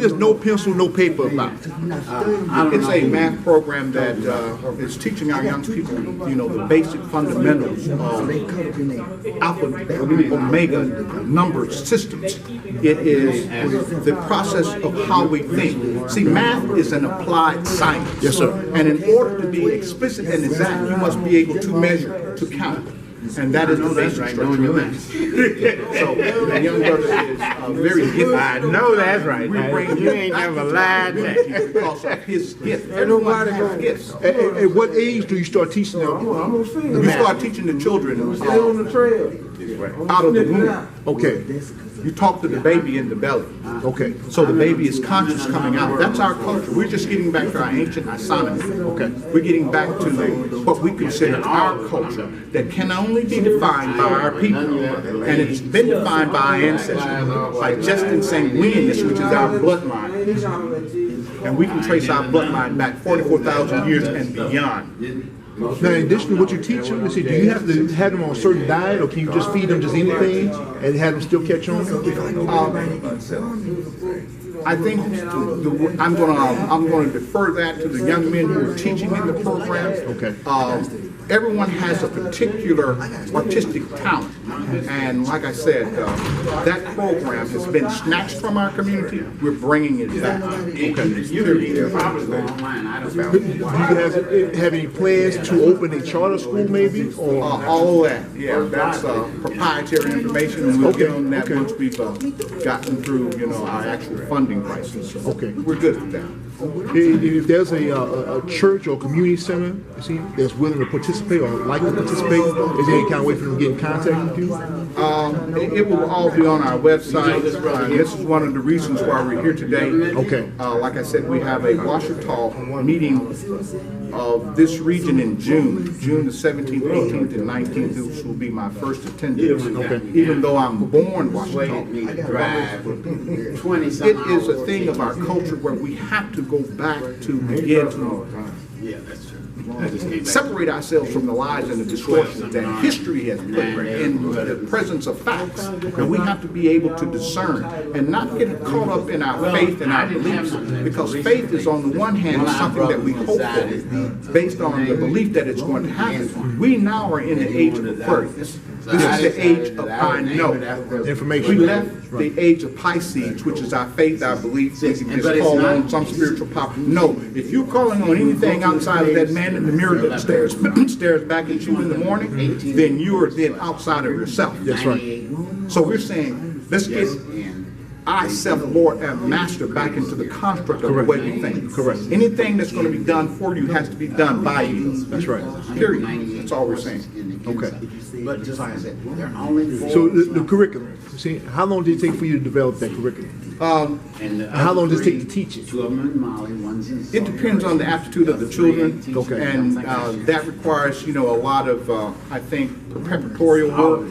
is no pencil, no paper about? It's a math program that is teaching our young people, you know, the basic fundamentals of alpha, omega number systems. It is the process of how we think. See, math is an applied science. Yes, sir. And in order to be explicit and exact, you must be able to measure, to count. And that is the basic structure of math. So the young brother is very gifted. I know that's right. We bring You him ain't back never to the lied community that. because of his gift. Everyone has gifts. At what age do you start teaching them? You start teaching the children out of the womb. Okay, You talk to the baby in the belly. okay, So the baby is conscious coming out. That's our culture. We're just getting back to our ancient isonomy. Okay. We're getting back to what we consider our culture that can only be defined by our people. And it's been defined by our ancestors, by just in sanguineous, which is our bloodline. And we can trace our bloodline back 44,000 years and beyond. Now, in addition to what you teach them, do you have to have them on a certain diet, or can you just feed them just anything and have them still catch on? I think I'm going to defer that to the young men who are teaching in the program. Okay. Everyone has a particular artistic talent, and like I said, that program has been snatched from our community. We're bringing it back. Okay. Do you have any plans to open a charter school, maybe, or all of that? Yeah, that's proprietary information, and we'll get on that once we've gotten through, you know, our actual funding crisis. Okay. We're good with that. if there's a church or community center, you see, that's willing to participate or like to participate, is there any kind of way for them to get in contact with you? It will all be on our website. This is one of the reasons why we're here today. Okay. Like I said, we have a Washita meeting of this region in June the 17th, 18th, and 19th, which will be my first attendance. Okay. Even though I'm born Washita. It is a thing of our culture where we have to go back to begin to separate ourselves from the lies and the distortions that history has put in the presence of facts. And we have to be able to discern and not get caught up in our faith and our beliefs, because faith is on the one hand something that we hope for based on the belief that it's going to happen. We now are in the age of Aquarius. This is the age of I know. Information. We left the age of Pisces, which is our faith, our belief. We can just call on some spiritual power. No, if you're calling on anything outside of that man in the mirror that stares back at you in the morning, then you are then outside of yourself. That's right. So we're saying, let's get I, self, Lord, and Master back into the construct of the way we think. Correct. Anything that's going to be done for you has to be done by you. That's right. Period. That's all we're saying. Okay. But just like I said, there are only four. So the curriculum, see, how long did it take for you to develop that curriculum? How long does it take to teach it? Two of them in Mali, one's in It depends on the aptitude of the children, Okay. and that requires, you know, a lot of, I think, preparatory work.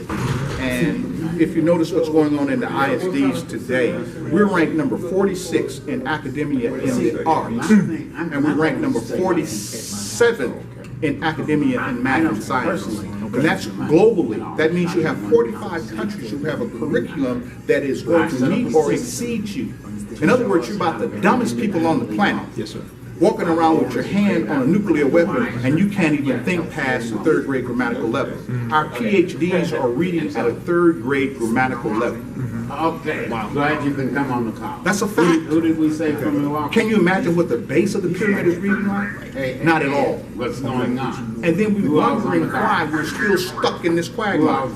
And if you notice what's going on in the ISDs today, we're ranked number 46 in academia in the arts, and we're ranked number 47 in academia in math and science. And that's globally. That means you have 45 countries who have a curriculum that is going to meet or exceed you. In other words, you're about the dumbest people on the planet. Yes, sir. Walking around with your hand on a nuclear weapon, and you can't even think past the third grade grammatical level. Our PhDs are reading at a third grade grammatical level. Okay, glad you can come on the call. That's a fact. Who did we say from Milwaukee? Can you imagine what the base of the pyramid is reading like? Not at all. What's going on? And then we're wondering why we're still stuck in this quagmire.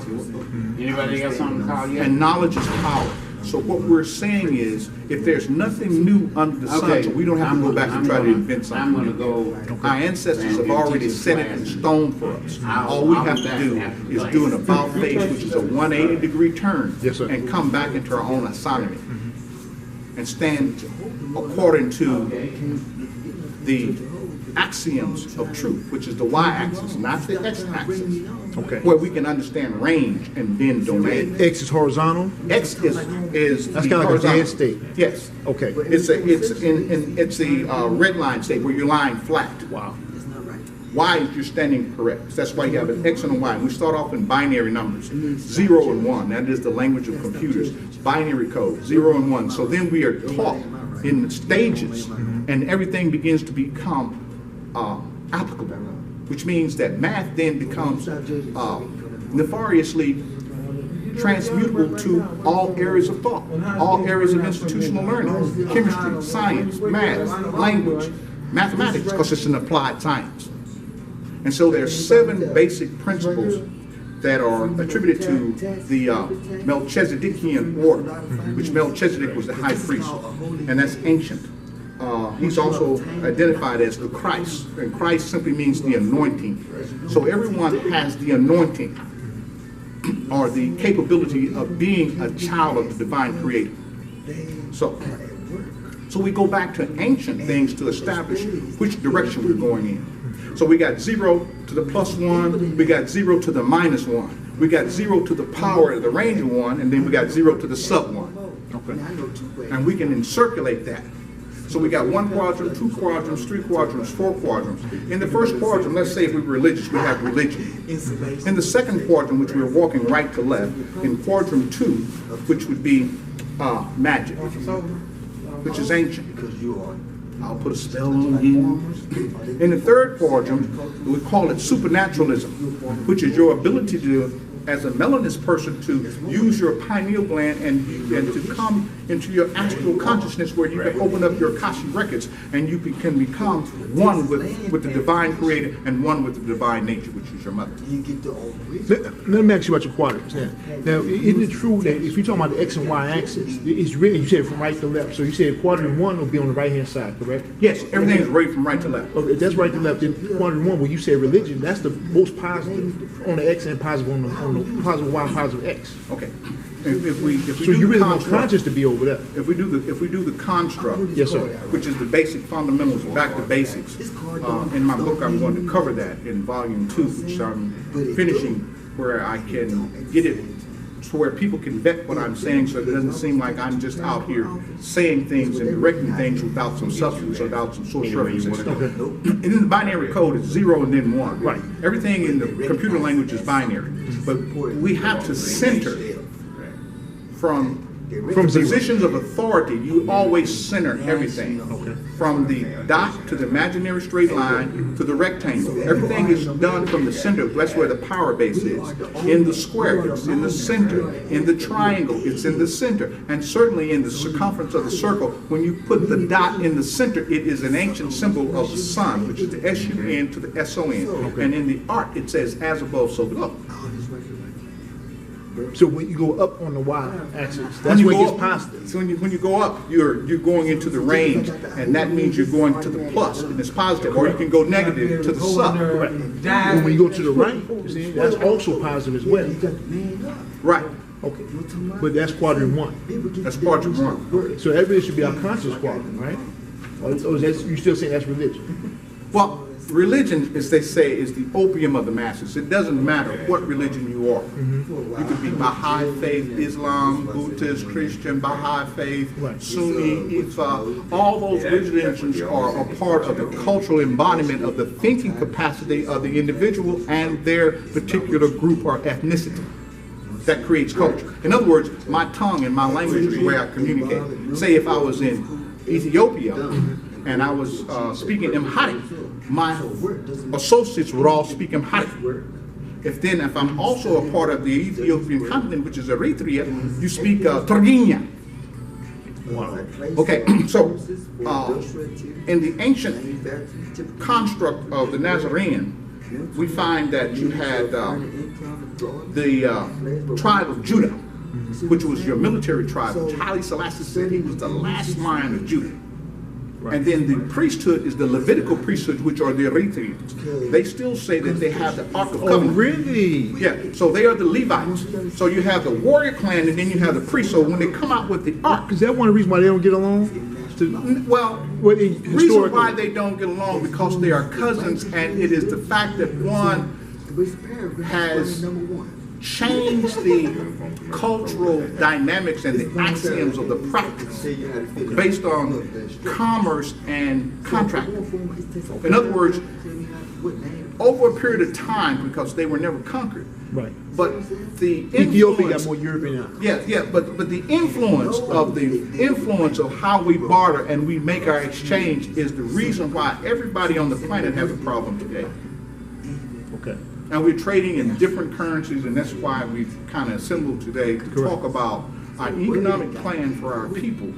Anybody else on the call yet? And knowledge is power. So what we're saying is, if there's nothing new under the sun, so we don't have to go back and try to invent something. I'm going to go. Our ancestors have already set it in stone for us. All we have to do is do an about face, which is a 180-degree turn, Yes, sir. and come back into our own autonomy and stand according to the axioms of truth, which is the y-axis, not the x-axis. Okay. Where we can understand range and then domain. X is horizontal. X is That's the kind of like a horizontal. dead state. Yes. Okay. It's a red line state where you're lying flat. Wow. Y is you're standing correct. That's why you have an X and a Y. We start off in binary numbers, 0 and 1. That is the language of computers. Binary code, 0 and 1. So then we are taught in stages, and everything begins to become applicable, which means that math then becomes nefariously transmutable to all areas of thought, all areas of institutional learning, chemistry, science, math, language, mathematics, because it's an applied science. And so there are 7 basic principles that are attributed to the Melchizedekian order, which Melchizedek was the high priest, and that's ancient. He's also identified as the Christ, and Christ simply means the anointing. So everyone has the anointing, or the capability of being a child of the divine creator. So we go back to ancient things to establish which direction we're going in. So we got 0 to the +1, we got 0 to the -1, we got 0 to the power of the range of 1, and then we got 0 to the sub-1. Okay. And we can encirculate that. So we got 1 quadrant, 2 quadrants, 3 quadrants, 4 quadrants. In the first quadrant, let's say if we were religious, we have religion. In the second quadrant, which we're walking right to left, in quadrant 2, which would be magic, which is ancient. I'll put a spell on you. In the third quadrant, we call it supernaturalism, which is your ability to, as a melanist person, to use your pineal gland and to come into your astral consciousness, where you can open up your Akashic records and you can become one with the divine creator and one with the divine nature, which is your mother. Let me ask you about your quadrants now. Now, isn't it true that if you're talking about the X and Y axis, it's really, you said from right to left, so you said quadrant 1 will be on the right-hand side, correct? Yes, everything is right from right to left. Okay, that's right to left. In quadrant 1, when you say religion, that's the most positive on the X and positive on the positive Y, positive X. Okay. If we So do you're really the more construct, conscious to be over there. if we do the construct, Yes, sir. which is the basic fundamentals, back to basics. In my book, I'm going to cover that in volume 2, which I'm finishing, where I can get it to where people can vet what I'm saying, so it doesn't seem like I'm just out here saying things and directing things without some substance, without some source references. And in the binary code, it's 0 and then 1. Right. Everything in the computer language is binary, but we have to center from positions of authority. You always center everything. From the dot to the imaginary straight line to the rectangle. Everything is done from the center. That's where the power base is. In the square, it's in the center. In the triangle, it's in the center. And certainly in the circumference of the circle, when you put the dot in the center, it is an ancient symbol of the sun, which is the S-U-N to the S-O-N. And in the art, it says as above, so below. So when you go up on the Y axis, that's where it gets positive. So when you go up, you're going into the range, and that means you're going to the plus, and it's positive. Or you can go negative to the sub. Correct. And when you go to the right, you see, that's also positive as well. Right. Okay. But that's quadrant 1. That's quadrant 1. So everybody should be our conscious quadrant, right? Or is that, you still saying that's religion? Well, religion, as they say, is the opium of the masses. It doesn't matter what religion you are. You could be Baha'i faith, Islam, Buddhist, Christian, Baha'i faith, Sunni, Ifa. All those religions are a part of the cultural embodiment of the thinking capacity of the individual and their particular group or ethnicity. That creates culture. In other words, my tongue and my language is the way I communicate. Say if I was in Ethiopia and I was speaking Amharic, my associates would all speak Amharic. If I'm also a part of the Ethiopian continent, which is Eritrea, you speak Tigrinya. Okay, so in the ancient construct of the Nazarene, we find that you had the tribe of Judah, which was your military tribe, which Haile Selassie said he was the last line of Judah. And then the priesthood is the Levitical priesthood, which are the Eritreans. They still say that they have the Ark of Covenant. Oh, really? Yeah, so they are the Levites. So you have the warrior clan, and then you have the priest. So when they come out with the Ark, Is that one of the reasons why they don't get along? well, the reason why they don't get along because they are cousins, and it is the fact that one has changed the cultural dynamics and the axioms of the practice based on commerce and contract. In other words, over a period of time, because they were never conquered, Right. But the Ethiopia got influence, more European. but the influence of how we barter and we make our exchange is the reason why everybody on the planet has a problem today. Okay. And we're trading in different currencies, and that's why we've kind of assembled today to talk about our economic plan for our people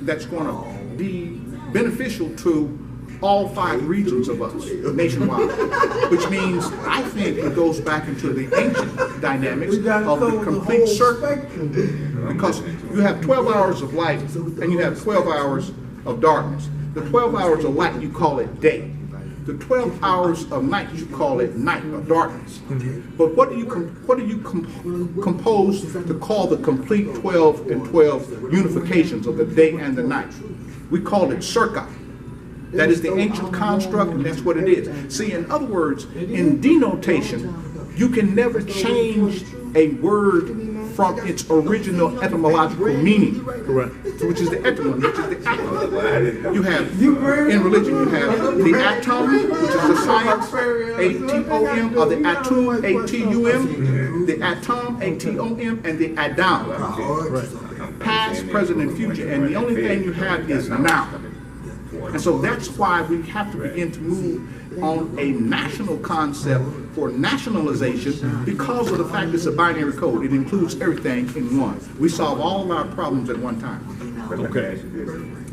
that's going to be beneficial to all 5 regions of us nationwide, which means I think it goes back into the ancient dynamics of the complete circle, because you have 12 hours of light and you have 12 hours of darkness. The 12 hours of light, you call it day. The 12 hours of night, you call it night or darkness. But what do you compose to call the complete 12 and 12 unifications of the day and the night? We call it circa. That is the ancient construct, and that's what it is. See, in other words, in denotation, you can never change a word from its original etymological meaning. Correct. Which is the etymon, which is the atom. You have, in religion, you have the atom, which is the science, A-T-O-M, or the atum, A-T-U-M, the atom, A-T-O-M, and the Adam. Right. Past, present, and future, and the only thing you have is now. And so that's why we have to begin to move on a national concept for nationalization, because of the fact it's a binary code. It includes everything in one. We solve all of our problems at one time. Okay.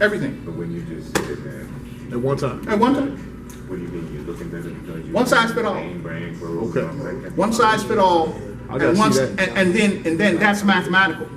Everything. But when you just sit there, At one time. At one time. what do you mean you're looking at it because you One size fit all. brain for Okay. One size fit all. I gotta see that. And then that's mathematical.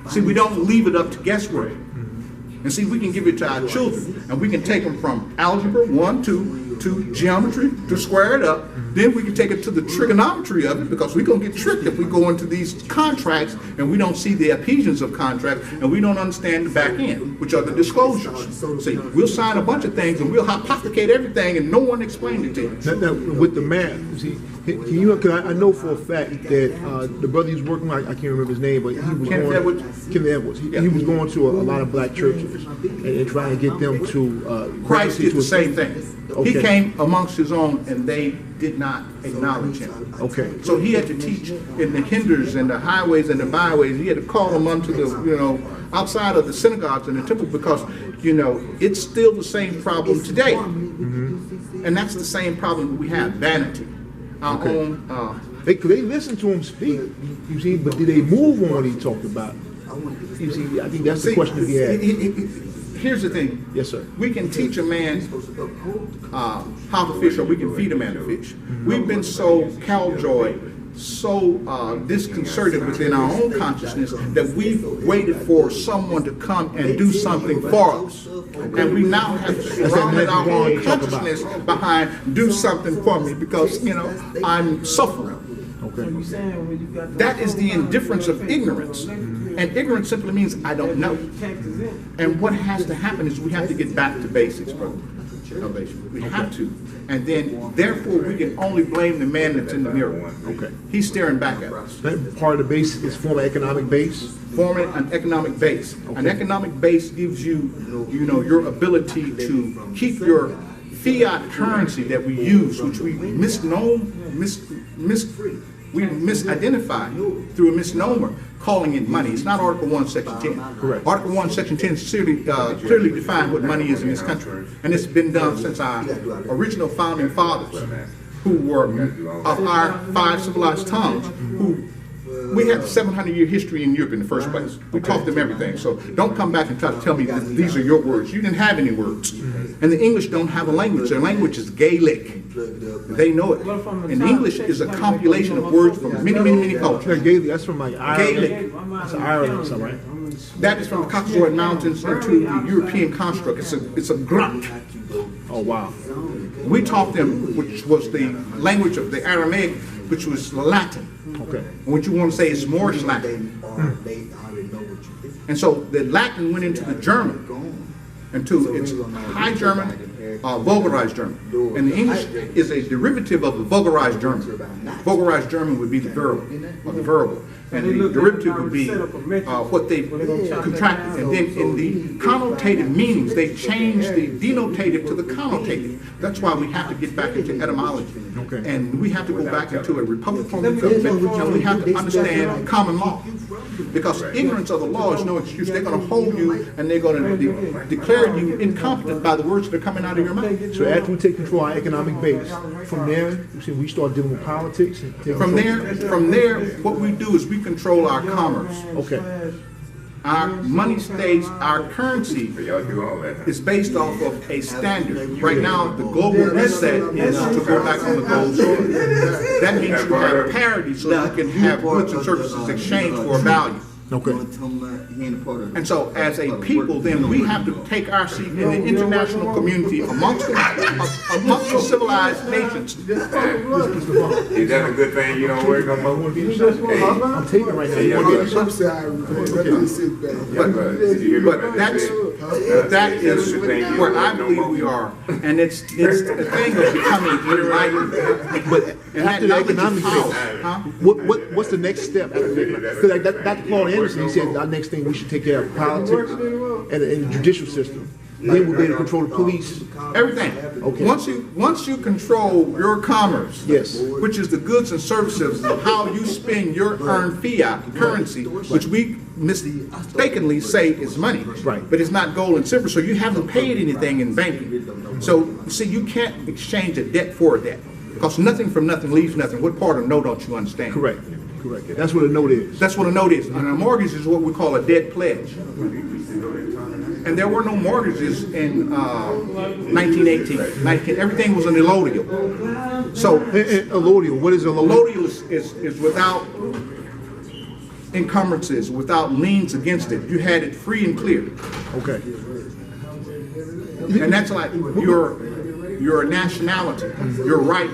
See, we don't leave it up to guesswork. And see, we can give it to our children, and we can take them from algebra 1, 2, to geometry, to square it up. Then we can take it to the trigonometry of it, because we're going to get tricked if we go into these contracts and we don't see the adhesions of contracts, and we don't understand the back end, which are the disclosures. See, we'll sign a bunch of things and we'll hypothecate everything, and no one explained it to you. Now, with the math, you see, can you? Cause I know for a fact that the brother he's working with, I can't remember his name, but he was Kenneth going. Edwards? Kenneth Edwards. He was going to a lot of black churches and trying to get them to. Christ did the same thing. Okay. He came amongst his own, and they did not acknowledge him. Okay. So he had to teach in the hinders and the highways and the byways. He had to call them unto the, outside of the synagogues and the temple, because, it's still the same problem today. And that's the same problem we have, vanity. Our own, They listen to him speak, you see, but did they move on what he talked about? You see, I think that's the question to be asked. Here's the thing. Yes, sir. We can teach a man how to fish, or we can feed a man to fish. We've been so killjoy, so disconcerted within our own consciousness that we've waited for someone to come and do something for us. And we now have to surround our own consciousness behind do something for me, because, I'm suffering. Okay. That is the indifference of ignorance. And ignorance simply means I don't know. And what has to happen is we have to get back to basics, brother. Salvation. We have to. And then, therefore, we can only blame the man that's in the mirror. Okay. He's staring back at us. That part of the base is form an economic base. Forming an economic base. An economic base gives you, your ability to keep your fiat currency that we use, which we misidentify through a misnomer, calling it money. It's not Article 1, Section 10. Correct. Article 1, Section 10 clearly defines what money is in this country. And it's been done since our original founding fathers, who were of our 5 civilized tongues, who we had 700-year history in Europe in the first place. We taught them everything. So don't come back and try to tell me that these are your words. You didn't have any words. And the English don't have a language. Their language is Gaelic. They know it. And English is a compilation of words from many, many, many cultures. Gaelic, that's from like Ireland. Gaelic. That's Ireland or something, right? That is from the Caucasoid Mountains into the European construct. It's a grunt. Oh, wow. We taught them, which was the language of the Aramaic, which was Latin. Okay. And what you want to say is Moorish Latin. And so the Latin went into the German, into its High German, vulgarized German. And the English is a derivative of the vulgarized German. Vulgarized German would be the verb, or the verbal. And the derivative would be what they contracted. And then in the connotative meanings, they changed the denotative to the connotative. That's why we have to get back into etymology. Okay. And we have to go back into a republican government, and we have to understand common law. Because ignorance of the law is no excuse. They're going to hold you, and they're going to declare you incompetent by the words that are coming out of your mouth. So after we take control of our economic base, from there, you see, we start dealing with politics. And take From control. there, what we do is we control our commerce. Okay. Our money stays, our currency Y'all do all that. is based off of a standard. Right now, the global reset is to go back on the gold standard. That means you have parity so you can have goods and services exchanged for a value. Okay. And so as a people, then we have to take our seat in the international community amongst the civilized nations. Is that a good thing you don't work no more? Hey, I'm taking it right now. You want to get But that is where I believe we are, and it's a thing of becoming enlightened. But after the economic power, base, huh? what's the next step? Because like Dr. Claude Anderson, he said our next thing we should take care of politics and the judicial system. Then we'll be able to control the police. Everything. Okay. Once you control your commerce, Yes. which is the goods and services and how you spend your earned fiat currency, which we mistakenly say is money, Right. but it's not gold and silver, so you haven't paid anything in banking. So see, you can't exchange a debt for a debt, because nothing from nothing leaves nothing. What part of no don't you understand? Correct. Correct. That's what a note is. That's what a note is. And a mortgage is what we call a debt pledge. And there were no mortgages in 1918. Everything was an allodial. So Allodial. What is allodial? allodial is without encumbrances, without liens against it. You had it free and clear. Okay. And that's like your nationality, your right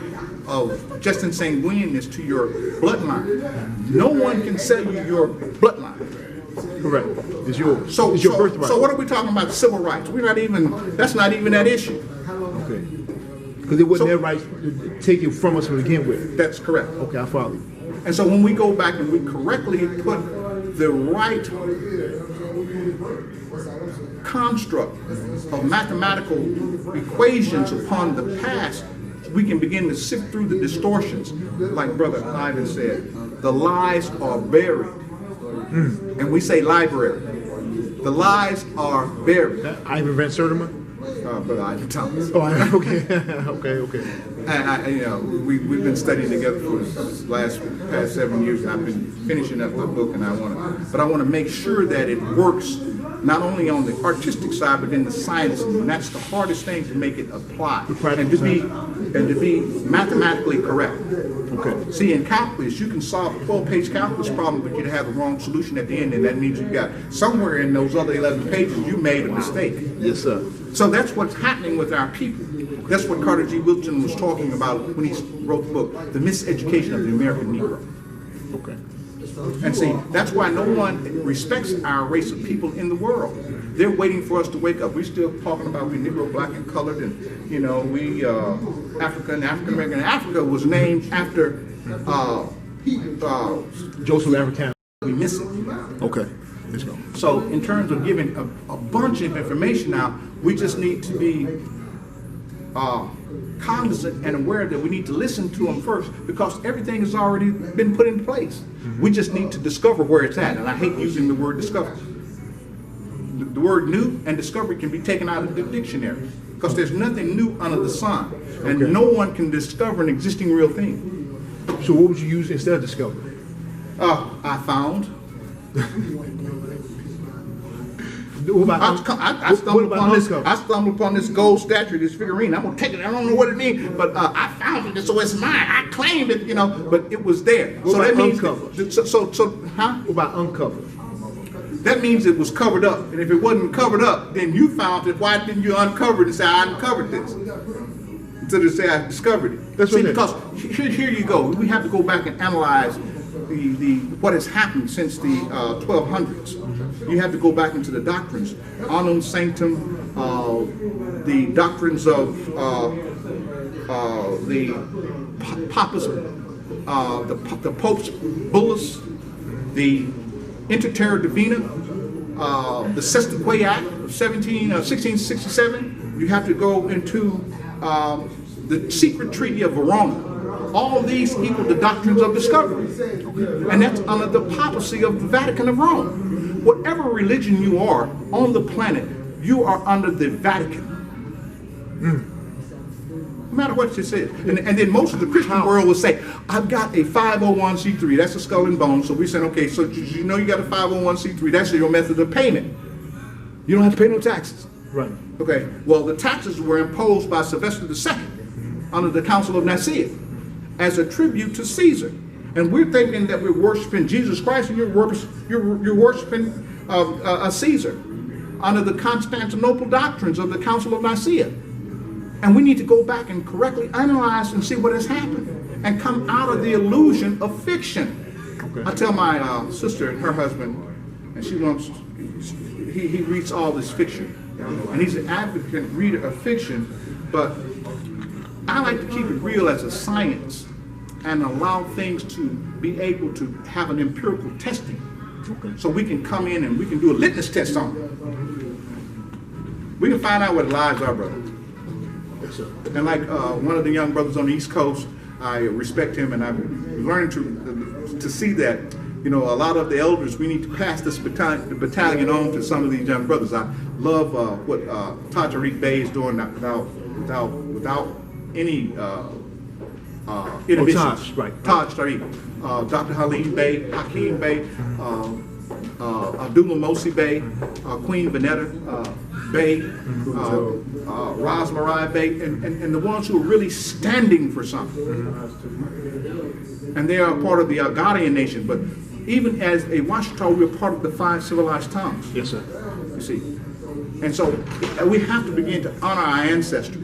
of just insanguineous to your bloodline. No one can sell you your bloodline. Correct. It's yours. So, it's your birthright. so what are we talking about? Civil rights. That's not even that issue. Okay. Because it wasn't their right to take it from us to begin with. That's correct. Okay, I follow you. And so when we go back and we correctly put the right construct of mathematical equations upon the past, we can begin to sift through the distortions. Like Brother Ivan said, the lies are buried. And we say library. The lies are buried. Ivan Van Sertima? Brother Ivan Thomas. Oh, okay. Okay. And we've been studying together for the past 7 years. I've been finishing up my book, and I want to make sure that it works not only on the artistic side, but in the sciences, and that's the hardest thing, to make it apply and to be mathematically correct. Okay. See, in calculus, you can solve a 12-page calculus problem, but you'd have the wrong solution at the end, and that means you got somewhere in those other 11 pages you made a mistake. Yes, sir. So that's what's happening with our people. That's what Carter G. Woodson was talking about when he wrote the book, The Miseducation of the American Negro. Okay. And see, that's why no one respects our race of people in the world. They're waiting for us to wake up. We're still talking about we Negro, black, and colored, and we African American. Africa was named after Joseph African. we miss it. Okay. Let's go. So in terms of giving a bunch of information out, we just need to be cognizant and aware that we need to listen to them first, because everything has already been put in place. We just need to discover where it's at, and I hate using the word discover. The word new and discovery can be taken out of the dictionary, because there's nothing new under the sun, and Okay. no one can discover an existing real thing. So what would you use instead of discovery? I found. What about I stumbled what about upon this. uncover? I stumbled upon this gold statue, this figurine. I'm gonna take it. I don't know what it means, but I found it, so it's mine. I claimed it, but it was there. What So that about means, uncovered? huh? What about uncovered? That means it was covered up. And if it wasn't covered up, then you found it. Why didn't you uncover it and say I uncovered this? Instead of say I discovered it. That's See, what it is. because here you go. We have to go back and analyze what has happened since the 1200s. You have to go back into the doctrines, Anum Sanctum, the doctrines of the Papa's, the Pope's Bullus, the Inter Terra Divina, the Sesquiquay Act of 1667. You have to go into the secret treaty of Verona. all these equal the doctrines of discovery. And that's under the papacy of the Vatican of Rome. Whatever religion you are on the planet, you are under the Vatican. No matter what you say. And then most of the Christian world will say, I've got a 501c3. That's a skull and bone. So we said, okay, so you know you got a 501c3. That's your method of payment. You don't have to pay no taxes. Right. Okay. Well, the taxes were imposed by Sylvester II under the Council of Nicaea as a tribute to Caesar. And we're thinking that we're worshiping Jesus Christ, and you're worshiping Caesar under the Constantinople doctrines of the Council of Nicaea. And we need to go back and correctly analyze and see what has happened and come out of the illusion of fiction. Okay. I tell my sister and her husband, and he reads all this fiction. And he's an advocate reader of fiction, but I like to keep it real as a science and allow things to be able to have an empirical testing. Okay. So we can come in and we can do a litmus test on it. We can find out what the lies are, brother. And like one of the young brothers on the East Coast, I respect him, and I've learned to see that, you know, a lot of the elders, we need to pass this battalion on to some of these young brothers. I love what Taj Tariq Bey is doing without any inhibitions. Taj, right. Taj Tariq, Dr. Halim Bey, Hakeem Bey, Abdullah Mosi Bey, Queen Vanetta Bey, Ras Marai Bey, and the ones who are really standing for something. And they are part of the Ghanaian nation, but even as a Washita, we're part of the 5 civilized tongues. Yes, sir. You see. And so we have to begin to honor our ancestry.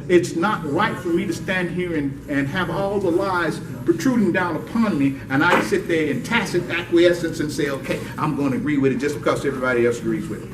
It's not right for me to stand here and have all the lies protruding down upon me, and I sit there in tacit acquiescence and say, okay, I'm going to agree with it just because everybody else agrees with it.